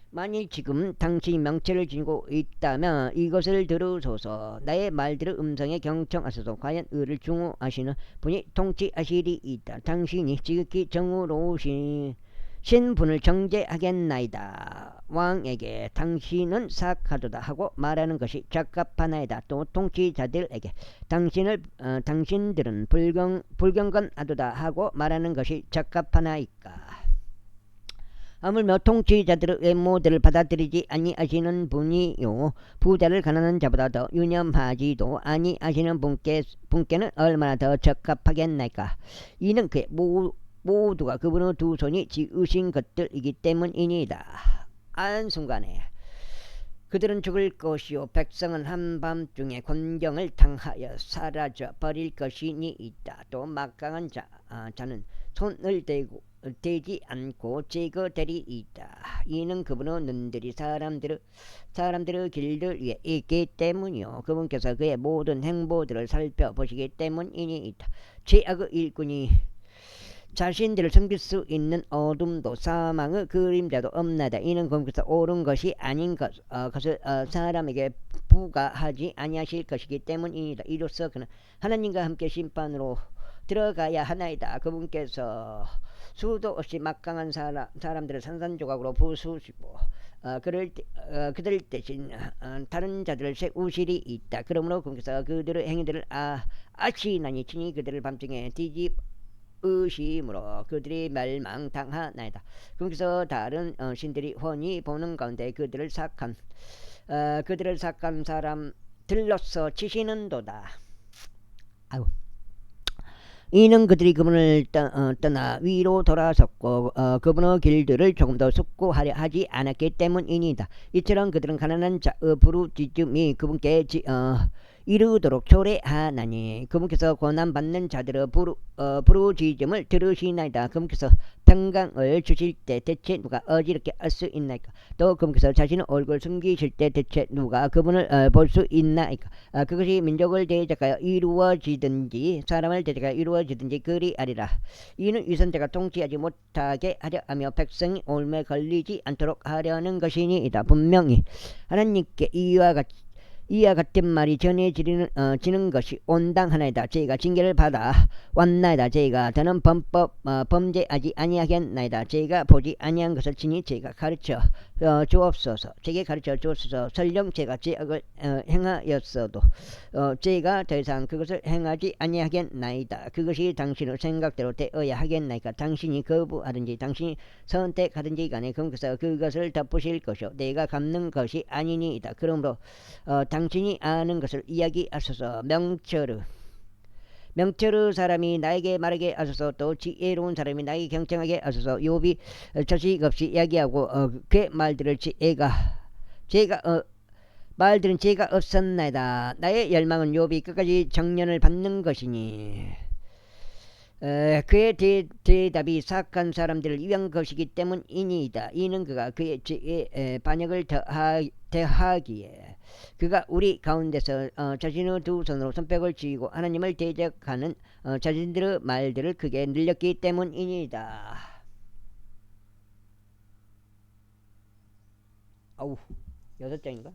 만일 지금 당신이 명체를 지니고 있다면 이것을 들으소서. 나의 말들의 음성에 경청하소서. 과연 의를 중후하시는 분이 통치하시리이다. 당신이 지극히 정의로우신 분을 정죄하겠나이다. 왕에게 당신은 사악하도다 하고 말하는 것이 적합하나이다. 또 통치자들에게 당신들은 불경건하도다 하고 말하는 것이 적합하나이까? 하물며 통치자들의 외모들을 받아들이지 아니하시는 분이요 부자를 가난한 자보다 더 유념하지도 아니하시는 분께는 얼마나 더 적합하겠나이까? 이는 그의 모두가 그분의 두 손이 지으신 것들이기 때문이니이다. 한순간에 그들은 죽을 것이요 백성은 한밤중에 곤경을 당하여 사라져 버릴 것이니이다. 또 막강한 자는 손을 대지 않고 제거되리이다. 이는 그분의 눈들이 사람들의 길들 위에 있기 때문이요 그분께서 그의 모든 행보들을 살펴보시기 때문이니이다. 죄악의 일꾼이 자신들을 숨길 수 있는 어둠도 사망의 그림자도 없나이다. 이는 그분께서 옳은 것이 아닌 것을 사람에게 부과하지 아니하실 것이기 때문이다. 이로써 그는 하나님과 함께 심판으로 들어가야 하나이다. 그분께서 수도 없이 막강한 사람들을 산산조각으로 부수시고 그들 대신 다른 자들을 세우시리이다. 그러므로 그분께서 그들의 행위들을 아시나니 친히 그들을 밤중에 의심으로 그들이 멸망당하나이다. 그래서 다른 신들이 훤히 보는 가운데 그들을 사악한 들러서 치시는도다. 아유. 이는 그들이 그분을 떠나 위로 돌아섰고 그분의 길들을 조금 더 숙고하려 하지 않았기 때문이니다. 이처럼 그들은 가난한 자의 부르짖음이 그분께 이르도록 초래하나니 그분께서 고난받는 자들의 부르짖음을 들으시나이다. 그분께서 평강을 주실 때 대체 누가 어지럽게 할 수 있나이까? 또 그분께서 자신의 얼굴 숨기실 때 대체 누가 그분을 볼 수 있나이까? 그것이 민족을 대적하여 이루어지든지 사람을 대적하여 이루어지든지 그리하리라. 이는 위선자가 통치하지 못하게 하려 하며 백성이 올매 걸리지 않도록 하려는 것이니이다. 분명히 하나님께 이와 같은 말이 전해지는 것이 온당하나이다. 저희가 징계를 받아 왔나이다. 저희가 더는 범죄하지 아니하겠나이다. 저희가 보지 아니한 것을 친히 저희가 가르쳐 주옵소서. 저에게 가르쳐 주옵소서. 설령 제가 죄악을 행하였어도 저희가 더 이상 그것을 행하지 아니하겠나이다. 그것이 당신의 생각대로 되어야 하겠나이까? 당신이 거부하든지 당신이 선택하든지 간에 그분께서 그것을 덮으실 것이요 내가 갚는 것이 아니니이다. 그러므로 당신이 아는 것을 이야기하소서. 명철의 사람이 나에게 말하게 하소서. 또 지혜로운 사람이 나에게 경청하게 하소서. 욥이 자식 없이 이야기하고 그 말들을 말들은 죄가 없었나이다. 나의 열망은 욥이 끝까지 정년을 받는 것이니 그의 대답이 사악한 사람들을 위한 것이기 때문이니이다. 이는 그가 그의 죄에 반역을 더하기에 그가 우리 가운데서 자신의 두 손으로 손뼉을 쥐고 하나님을 대적하는 자신들의 말들을 크게 늘렸기 때문이니이다. 아우 6장인가?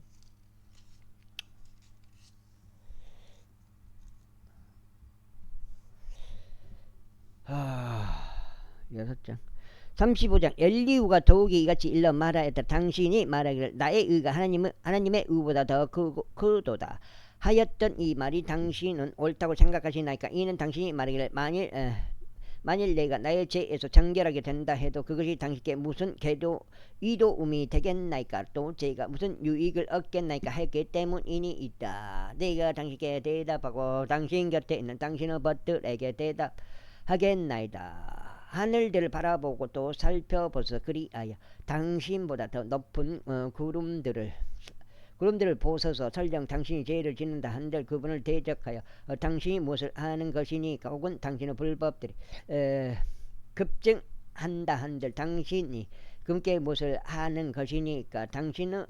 아, 6장 35장 엘리후가 더욱이 이같이 일러 말하였다. 당신이 말하기를 나의 의가 하나님의 의보다 더 크도다 하였던 이 말이 당신은 옳다고 생각하시나이까? 이는 당신이 말하기를 만일 내가 나의 죄에서 정결하게 된다 해도 그것이 당신께 무슨 이도움이 되겠나이까? 또 제가 무슨 유익을 얻겠나이까? 했기 때문이니이다. 내가 당신께 대답하고 당신 곁에 있는 당신의 벗들에게 대답하겠나이다. 하늘들을 바라보고 또 살펴보서 그리하여 당신보다 더 높은 구름들을 보소서. 설령 당신이 죄를 짓는다 한들 그분을 대적하여 당신이 무엇을 하는 것이니까? 혹은 당신의 불법들이 급증한다 한들 당신이 그분께 무엇을 하는 것이니까? 당신이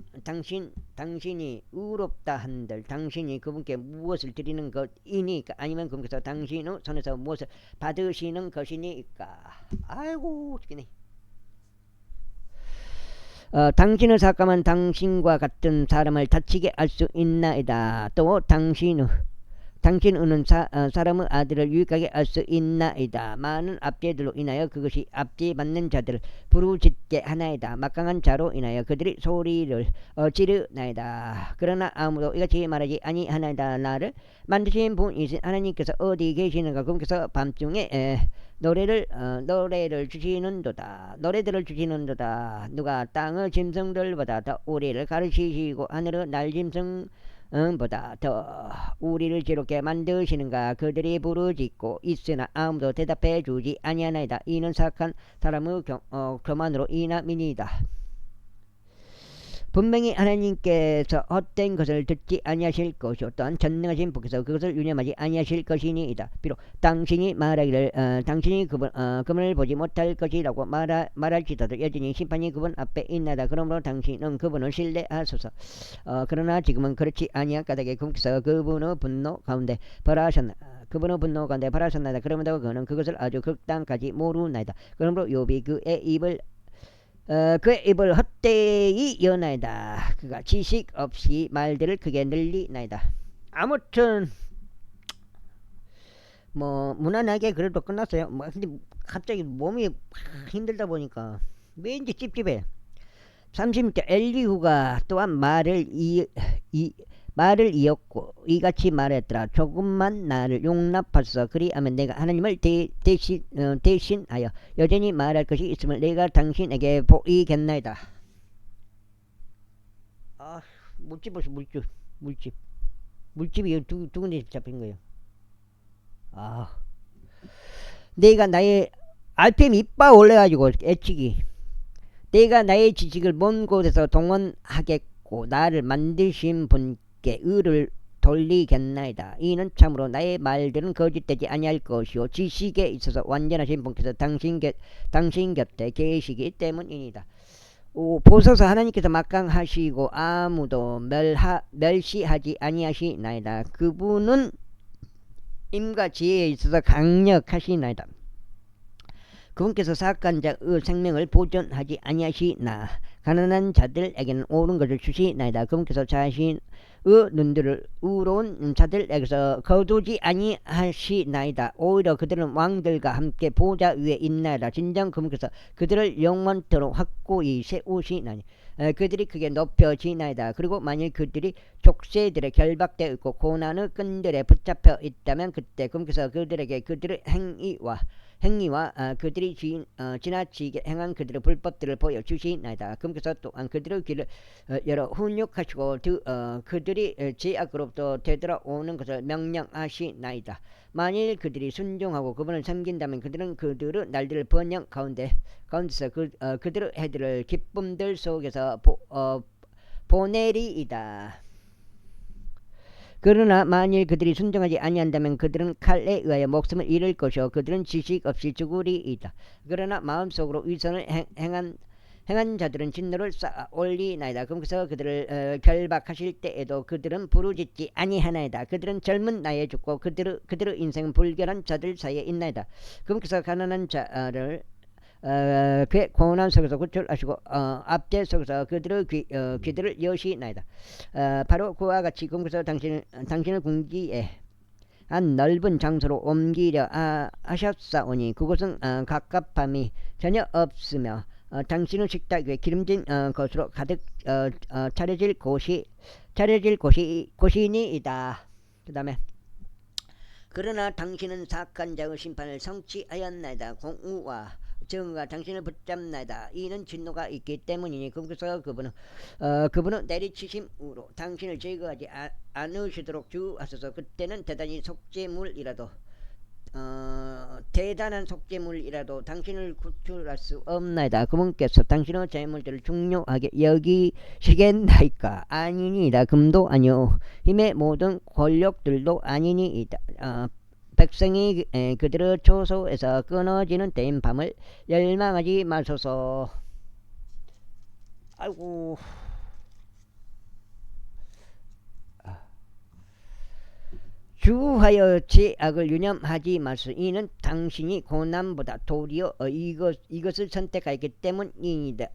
의롭다 한들 당신이 그분께 무엇을 드리는 것이니까? 아니면 그분께서 당신의 손에서 무엇을 받으시는 것이니까? 아이고 죽겠네. 당신의 삭감은 당신과 같은 사람을 다치게 할 수 있나이다. 또 당신은 사람의 아들을 유익하게 할 수 있나이다. 많은 압제들로 인하여 그것이 압제받는 자들을 부르짖게 하나이다. 막강한 자로 인하여 그들이 소리를 지르나이다. 그러나 아무도 이같이 말하지 아니하나이다. 나를 만드신 분이신 하나님께서 어디 계시는가? 그분께서 밤중에 노래들을 주시는도다. 누가 땅의 짐승들보다 더 우리를 가르치시고 하늘의 날짐승 보다 더 우리를 지롭게 만드시는가? 그들이 부르짖고 있으나 아무도 대답해 주지 아니하나이다. 이는 사악한 사람의 교만으로 인함이니이다. 분명히 하나님께서 헛된 것을 듣지 아니하실 것이요 또한 전능하신 분께서 그것을 유념하지 아니하실 것이니이다. 비록 당신이 말하기를 당신이 그분을 보지 못할 것이라고 말할지라도 여전히 심판이 그분 앞에 있나이다. 그러므로 당신은 그분을 신뢰하소서. 그러나 지금은 그렇지 아니한 까닭에 그분께서 그분의 분노 가운데 벌하셨나이다. 그러므로 그는 그것을 아주 극단까지 모르나이다. 그러므로 욥이 그의 입을 헛되이 여나이다. 그가 지식 없이 말들을 크게 늘리나이다. 아무튼 무난하게 그래도 끝났어요. 근데 갑자기 몸이 힘들다 보니까 왠지 찝찝해. 36절 엘리후가 또한 말을 이었고 이같이 말했더라. 조금만 나를 용납하소서. 그리하면 내가 하나님을 대신하여 여전히 말할 것이 있음을 내가 당신에게 보이겠나이다. 물집. 물집이 두 군데 잡힌 거예요. 아, 내가 나의 RPM 이빠 올려가지고 애치기. 내가 나의 지식을 먼 곳에서 동원하겠고 나를 만드신 분께 의를 돌리겠나이다. 이는 참으로 나의 말들은 거짓되지 아니할 것이요 지식에 있어서 완전하신 분께서 당신 곁에 계시기 때문이니다. 보소서 하나님께서 막강하시고 아무도 멸시하지 아니하시나이다. 그분은 힘과 지혜에 있어서 강력하시나이다. 그분께서 사악한자의 생명을 보존하지 아니하시나 가난한 자들에게는 옳은 것을 주시나이다. 그분께서 자신의 눈들을 의로운 자들에게서 거두지 아니하시나이다. 오히려 그들은 왕들과 함께 보좌 위에 있나이다. 진정 그분께서 그들을 영원토록 확고히 세우시나니 그들이 크게 높여지나이다. 그리고 만일 그들이 족쇄들에 결박되어 있고 고난의 끈들에 붙잡혀 있다면 그때 그분께서 그들에게 그들의 행위와 그들이 지나치게 행한 그들의 불법들을 보여주시나이다. 그분께서 또한 그들의 길을 열어 훈육하시고 그들이 죄악으로부터 되돌아오는 것을 명령하시나이다. 만일 그들이 순종하고 그분을 섬긴다면 그들은 그들의 날들을 번영 가운데서 그들의 해들을 기쁨들 속에서 보내리이다. 그러나 만일 그들이 순종하지 아니한다면 그들은 칼에 의하여 목숨을 잃을 것이요 그들은 지식 없이 죽으리이다. 그러나 마음속으로 위선을 행한 자들은 진노를 쌓아 올리나이다. 그래서 그들을 결박하실 때에도 그들은 부르짖지 아니하나이다. 그들은 젊은 나이에 죽고 그들의 인생은 불결한 자들 사이에 있나이다. 그래서 가난한 자를 그의 고난 속에서 구출하시고 압제 속에서 그들의 귀들을 여시나이다. 바로 그와 같이 그분께서 당신을 궁지에 한 넓은 장소로 옮기려 하셨사오니 그곳은 갑갑함이 전혀 없으며 당신의 식탁 위에 기름진 것으로 가득 차려질 곳이니이다. 그 다음에 그러나 당신은 사악한 자의 심판을 성취하였나이다. 공의와 정의가 당신을 붙잡나이다. 이는 진노가 있기 때문이니 그래서 그분은 내리치심으로 당신을 제거하지 않으시도록 주하소서. 그때는 대단한 속죄물이라도 당신을 구출할 수 없나이다. 그분께서 당신의 재물들을 중요하게 여기시겠나이까? 아니니이다. 금도 아니요 힘의 모든 권력들도 아니니이다. 백성이 그들의 초소에서 끊어지는 때인 밤을 열망하지 마소서. 아이고, 주하여 죄악을 유념하지 마소서. 이는 당신이 고난보다 도리어 이것을 선택하였기 때문이니이다.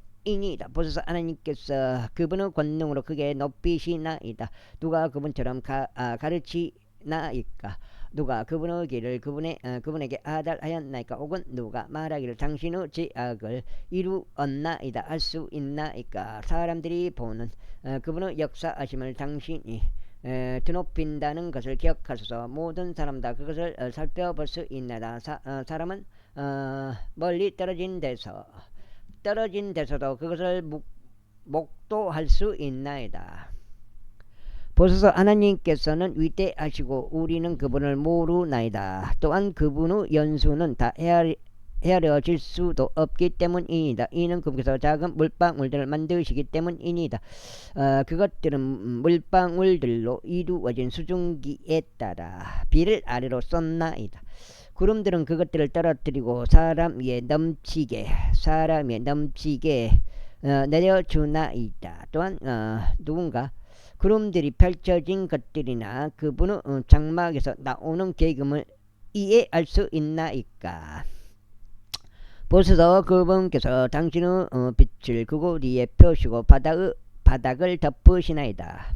보소서. 하나님께서 그분의 권능으로 크게 높이시나이다. 누가 그분처럼 가르치나이까? 누가 그분의 길을 그분에게 아달하였나이까? 혹은 누가 말하기를 당신의 죄악을 이루었나이다 할 수 있나이까? 사람들이 보는 그분의 역사하심을 당신이 드높인다는 것을 기억하소서. 모든 사람 다 그것을 살펴볼 수 있나이다. 사람은 멀리 떨어진 데서도 그것을 목도할 수 있나이다. 보소서. 하나님께서는 위대하시고 우리는 그분을 모르나이다. 또한 그분의 연수는 다 헤아려질 수도 없기 때문이니다. 이는 그분께서 작은 물방울들을 만드시기 때문이니다. 그것들은 물방울들로 이루어진 수증기에 따라 비를 아래로 쏟나이다. 구름들은 그것들을 떨어뜨리고 사람 위에 넘치게 내려주나이다. 또한 누군가 구름들이 펼쳐진 것들이나 그분의 장막에서 나오는 계금을 이해할 수 있나이까? 보소서. 그분께서 당신의 빛을 그곳 위에 펴시고 바닥을 덮으시나이다.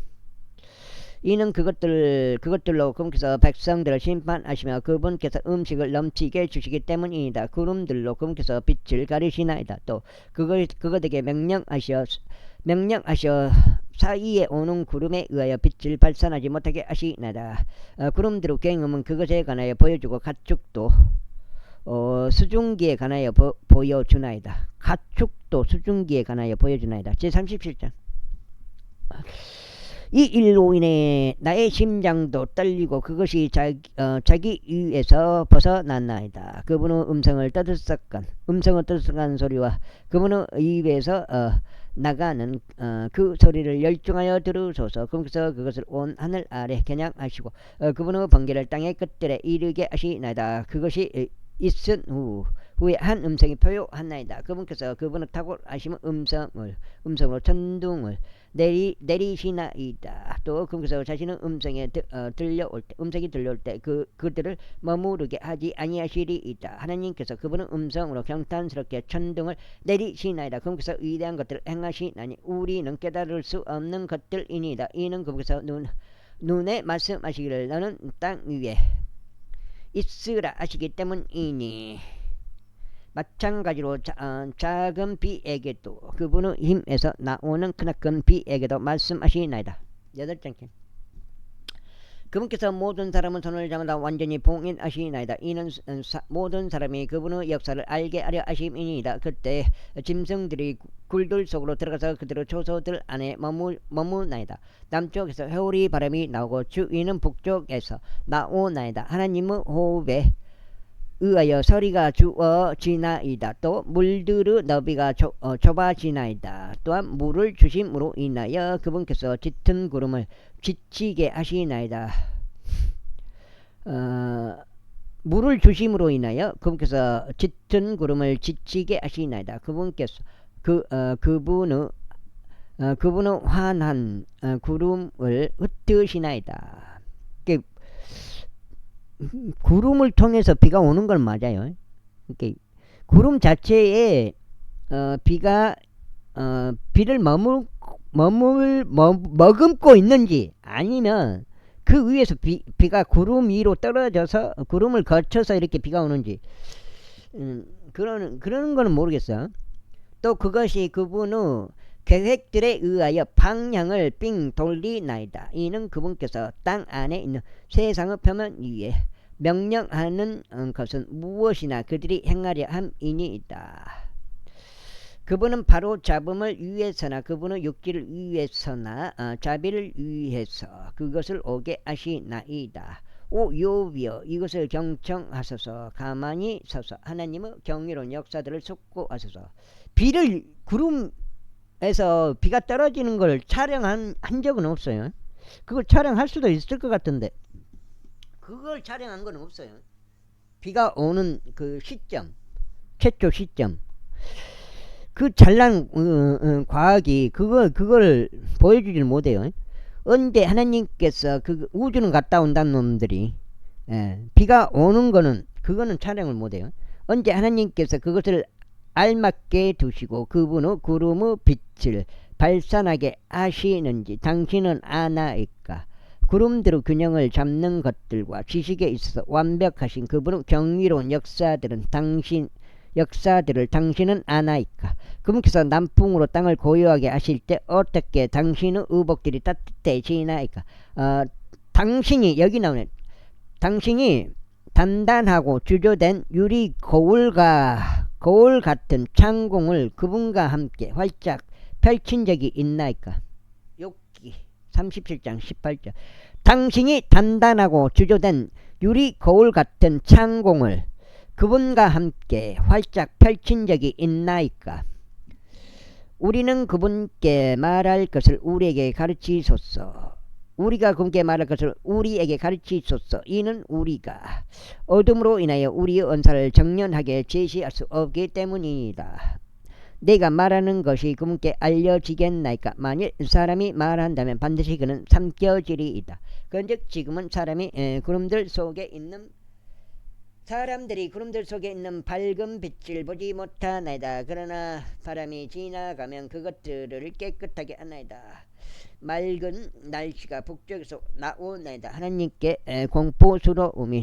이는 그것들로 그분께서 백성들을 심판하시며 그분께서 음식을 넘치게 주시기 때문이니다. 구름들로 그분께서 빛을 가리시나이다. 또 그것에게 명령하셔 사이에 오는 구름에 의하여 빛을 발산하지 못하게 하시나이다. 구름들의 경험은 그것에 관하여 보여주고 가축도 수증기에 관하여 보여주나이다. 가축도 수증기에 관하여 보여주나이다. 제37장. 이 일로 인해 나의 심장도 떨리고 그것이 자기 위에서 벗어났나이다. 그분은 음성을 떠들썩한 소리와 그분의 입에서 나가는 그 소리를 열중하여 들으소서. 그래서 그것을 온 하늘 아래 겨냥하시고 그분의 번개를 땅의 끝들에 이르게 하시나이다. 그것이 있은 후에 한 음성이 표요하나이다. 그분께서 그분의 탁월하심의 음성으로 천둥을 내리시나이다. 또 그분께서 자신의 음성이 들려올 때 그들을 머무르게 하지 아니하시리이다. 하나님께서 그분의 음성으로 경탄스럽게 천둥을 내리시나이다. 그분께서 위대한 것들을 행하시나니 우리는 깨달을 수 없는 것들이니이다. 이는 그분께서 눈에 말씀하시기를 너는 땅 위에 있으라 하시기 때문이니 마찬가지로 작은 비에게도 그분의 힘에서 나오는 크나큰 비에게도 말씀하시나이다. 8장 그분께서 모든 사람은 손을 잡아다 완전히 봉인하시나이다. 이는 모든 사람이 그분의 역사를 알게 하려 하심이니이다. 그때 짐승들이 굴들 속으로 들어가서 그대로 초소들 안에 머무나이다. 남쪽에서 회오리 바람이 나오고 주위는 북쪽에서 나오나이다. 하나님의 호흡에 의하여 서리가 주어지나이다. 또 물들의 너비가 좁아지나이다. 또한 물을 주심으로 인하여 그분께서 짙은 구름을 지치게 하시나이다. 물을 주심으로 인하여 그분께서 짙은 구름을 지치게 하시나이다. 그분께서 그분의 환한 구름을 흩으시나이다. 구름을 통해서 비가 오는 건 맞아요. 구름 자체에 비를 머금고 있는지 아니면 그 위에서 비가 구름 위로 떨어져서 구름을 거쳐서 이렇게 비가 오는지 그런 거는 모르겠어. 또 그것이 그분의 계획들에 의하여 방향을 삥 돌리나이다. 이는 그분께서 땅 안에 있는 세상의 표면 위에 명령하는 것은 무엇이나 그들이 행하려 함이니이다. 그분은 바로 잡음을 위해서나 그분의 육지를 위해서나 자비를 위해서 그것을 오게 하시나이다. 오 여호와여 이것을 경청하소서. 가만히 서서 하나님의 경이로운 역사들을 숙고하소서. 구름에서 비가 떨어지는 걸 촬영한 적은 없어요. 그걸 촬영할 수도 있을 것 같은데 그걸 촬영한 건 없어요. 비가 오는 그 시점, 최초 시점. 그 잘난 과학이 그걸 보여주질 못해요. 언제 하나님께서 그 우주는 갔다 온다는 놈들이 비가 오는 거는 그거는 촬영을 못해요. 언제 하나님께서 그것을 알맞게 두시고 그분의 구름의 빛을 발산하게 하시는지 당신은 아나이까. 구름대로 균형을 잡는 것들과 지식에 있어서 완벽하신 그분의 경이로운 역사들을 당신은 아나이까. 그분께서 남풍으로 땅을 고요하게 하실 때 어떻게 당신의 의복들이 따뜻해지나이까. 당신이 여기 나오네. 당신이 단단하고 주조된 유리 거울 같은 창공을 그분과 함께 활짝 펼친 적이 있나이까. 욥기 37장 18절. 당신이 단단하고 주조된 유리 거울 같은 창공을 그분과 함께 활짝 펼친 적이 있나이까. 우리는 그분께 말할 것을 우리에게 가르치소서. 우리가 그분께 말할 것을 우리에게 가르치소서. 이는 우리가 어둠으로 인하여 우리의 언사를 정연하게 제시할 수 없기 때문이다. 내가 말하는 것이 그분께 알려지겠나이까. 만일 사람이 말한다면 반드시 그는 삼켜지리이다. 그런즉 지금은 사람들이 구름들 속에 있는 밝은 빛을 보지 못하나이다. 그러나 바람이 지나가면 그것들을 깨끗하게 하나이다. 맑은 날씨가 북쪽에서 나오나이다. 하나님께 공포스러운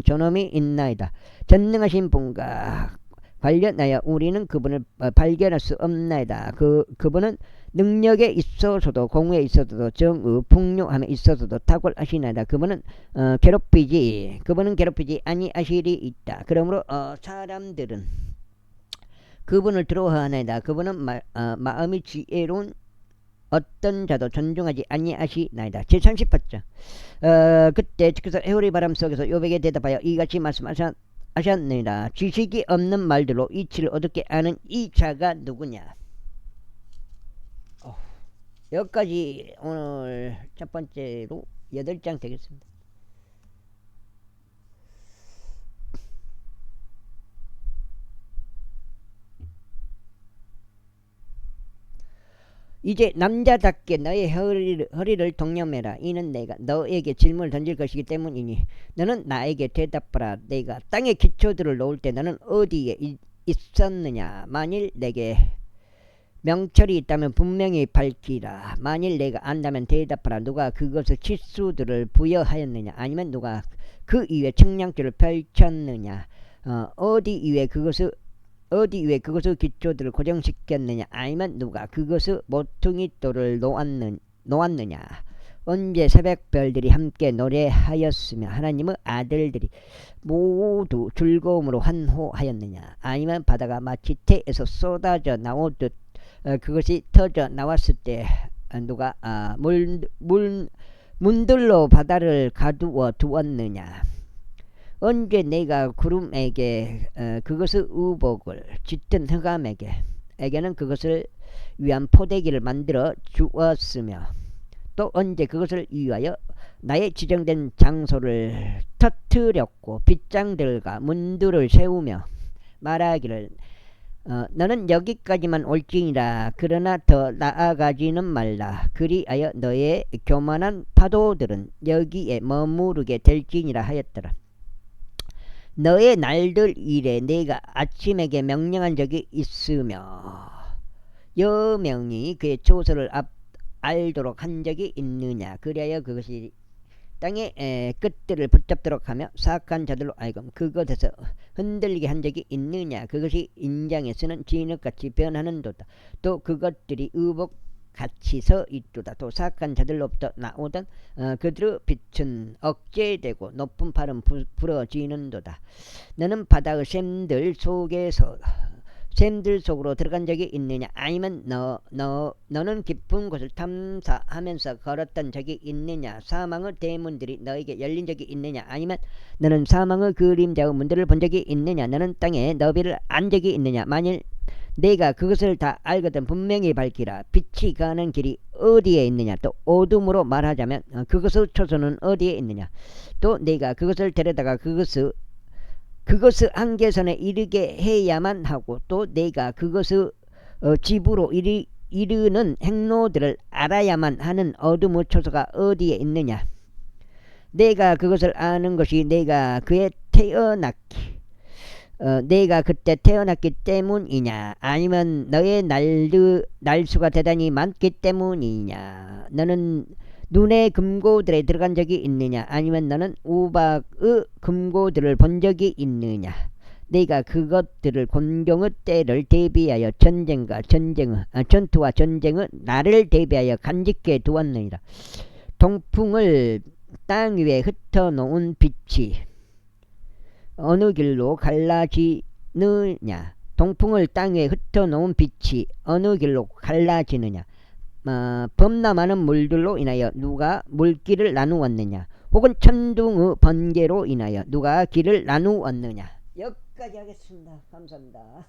존엄이 있나이다. 전능하신 분과 관련하여 우리는 그분을 발견할 수 없나이다. 그분은 능력에 있어서도 공의에 있어서도 정의 풍요함에 있어서도 탁월하시나이다. 그분은 괴롭히지 아니하시리이다. 그러므로 사람들은 그분을 두려워하나이다. 그분은 마음이 지혜로운 어떤 자도 존중하지 아니하시나이다. 제38장. 그때 그래서 회오리 바람 속에서 요백에 대답하여 이같이 말씀하셨느니라. 지식이 없는 말들로 이치를 어둡게 아는 이 자가 누구냐. 여기까지 오늘 첫 번째로 8장 되겠습니다. 이제 남자답게 너의 허리를 동념해라. 이는 내가 너에게 질문을 던질 것이기 때문이니 너는 나에게 대답하라. 내가 땅의 기초들을 놓을 때 너는 어디에 있었느냐. 만일 내게 명철이 있다면 분명히 밝히라. 만일 내가 안다면 대답하라. 누가 그것을 치수들을 부여하였느냐. 아니면 누가 그 위에 측량줄을 펼쳤느냐. 어디 위에 그것을 기초들을 고정시켰느냐. 아니면 누가 그것을 모퉁이 돌을 놓았느냐. 언제 새벽별들이 함께 노래하였으며 하나님의 아들들이 모두 즐거움으로 환호하였느냐. 아니면 바다가 마치 태에서 쏟아져 나오듯 그것이 터져 나왔을 때 누가 문들로 바다를 가두어 두었느냐. 언제 내가 구름에게 그것의 의복을 짙은 흑암에게는 그것을 위한 포대기를 만들어 주었으며 또 언제 그것을 위하여 나의 지정된 장소를 터뜨렸고 빗장들과 문들을 세우며 말하기를 너는 여기까지만 올지니라. 그러나 더 나아가지는 말라. 그리하여 너의 교만한 파도들은 여기에 머무르게 될지니라 하였더라. 너의 날들 이래 내가 아침에게 명령한 적이 있으며 여명이 그의 조서를 알도록 한 적이 있느냐. 그리하여 그것이 땅의 끝들을 붙잡도록 하며 사악한 자들로 하여금 그것에서 흔들리게 한 적이 있느냐. 그것이 인장에 쓰는 진흙같이 변하는도다. 또 그것들이 의복같이 서 있도다. 또 사악한 자들로부터 나오던 그들의 빛은 억제되고 높은 팔은 부러지는도다. 너는 바다의 샘들 속으로 들어간 적이 있느냐. 아니면 너는 깊은 곳을 탐사하면서 걸었던 적이 있느냐. 사망의 대문들이 너에게 열린 적이 있느냐. 아니면 너는 사망의 그림자의 문들을 본 적이 있느냐. 너는 땅에 너비를 안 적이 있느냐. 만일 내가 그것을 다 알거든 분명히 밝히라. 빛이 가는 길이 어디에 있느냐. 또 어둠으로 말하자면 그것의 초소는 어디에 있느냐. 또 내가 그것을 데려다가 그것의 한계선에 이르게 해야만 하고 또 내가 그것의 집으로 이르는 행로들을 알아야만 하는 어둠의 초소가 어디에 있느냐. 내가 그것을 아는 것이 내가 그때 태어났기 때문이냐. 아니면 너의 날수가 대단히 많기 때문이냐. 너는 눈의 금고들에 들어간 적이 있느냐. 아니면 너는 우박의 금고들을 본 적이 있느냐. 내가 그것들을 곤경의 때를 대비하여 전투와 전쟁의 날을 대비하여 간직해 두었느니라. 동풍을 땅 위에 흩어놓은 빛이 어느 길로 갈라지느냐. 동풍을 땅 위에 흩어놓은 빛이 어느 길로 갈라지느냐. 범람하는 물들로 인하여 누가 물길을 나누었느냐. 혹은 천둥의 번개로 인하여 누가 길을 나누었느냐. 여기까지 하겠습니다. 감사합니다.